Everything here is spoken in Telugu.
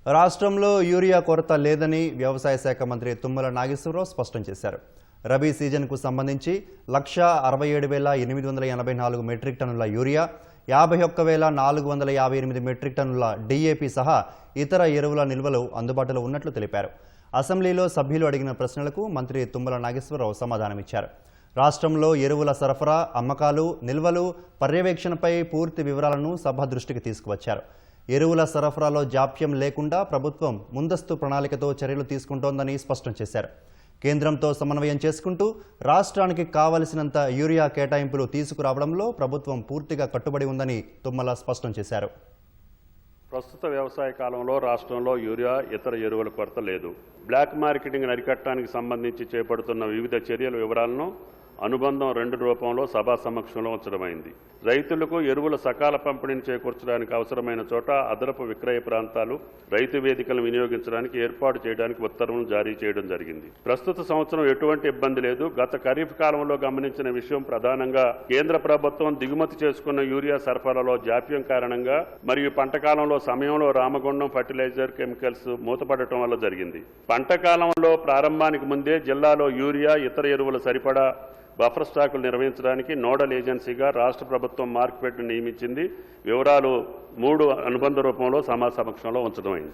రాష్ట్రంలో యూరియా కొరత లేదని వ్యవసాయ శాఖ మంత్రి తుమ్మల నాగేశ్వరరావు స్పష్టం చేశారు. రబీ సీజన్కు సంబంధించి 167,884 మెట్రిక్ టన్నుల యూరియా, 51,458 మెట్రిక్ టన్నుల డీఏపీ సహా ఇతర ఎరువుల నిల్వలు అందుబాటులో ఉన్నట్లు తెలిపారు. అసెంబ్లీలో సభ్యులు అడిగిన ప్రశ్నలకు మంత్రి తుమ్మల నాగేశ్వరరావు సమాధానమిచ్చారు. రాష్ట్రంలో ఎరువుల సరఫరా, అమ్మకాలు, నిల్వలు, పర్యవేక్షణపై పూర్తి వివరాలను సభ దృష్టికి తీసుకువచ్చారు. ఎరువుల సరఫరాలో జాప్యం లేకుండా ప్రభుత్వం ముందస్తు ప్రణాళికతో చర్యలు తీసుకుంటోందని స్పష్టం చేశారు. కేంద్రంతో సమన్వయం చేసుకుంటూ రాష్ట్రానికి కావలసినంత యూరియా కేటాయింపులు తీసుకురావడంలో ప్రభుత్వం పూర్తిగా కట్టుబడి ఉందని తుమ్మల స్పష్టం చేశారు. ప్రస్తుత వ్యవసాయ కాలంలో రాష్ట్రంలో యూరియా, ఇతర ఎరువుల కొరత లేదు. బ్లాక్ మార్కెటింగ్ అరికట్టడానికి సంబంధించి చేపడుతున్న వివిధ చర్యల వివరాలను అనుబంధం 2 రూపంలో సభా సమక్షంలో ఉంచడమైంది. రైతులకు ఎరువుల సకాల పంపిణీని చేకూర్చడానికి అవసరమైన చోట అదనపు విక్రయ ప్రాంతాలు, రైతు వేదికలను వినియోగించడానికి ఏర్పాటు చేయడానికి ఉత్తర్వులను జారీ చేయడం జరిగింది. ప్రస్తుత సంవత్సరం ఎటువంటి ఇబ్బంది లేదు. గత ఖరీఫ్ కాలంలో గమనించిన విషయం ప్రధానంగా కేంద్ర ప్రభుత్వం దిగుమతి చేసుకున్న యూరియా సరఫరాలో జాప్యం కారణంగా మరియు పంట కాలంలో సమయంలో రామగుండం ఫర్టిలైజర్ కెమికల్స్ మూతపడటం వల్ల జరిగింది. పంట కాలంలో ప్రారంభానికి ముందే జిల్లాలో యూరియా, ఇతర ఎరువుల సరిపడా బఫర్ స్టాకులు నిర్వహించడానికి నోడల్ ఏజెన్సీగా రాష్ట్ర ప్రభుత్వం మార్కెట్ను నియమించింది. వివరాలు 3 అనుబంధ రూపంలో సమక్షంలో ఉంచడమైంది.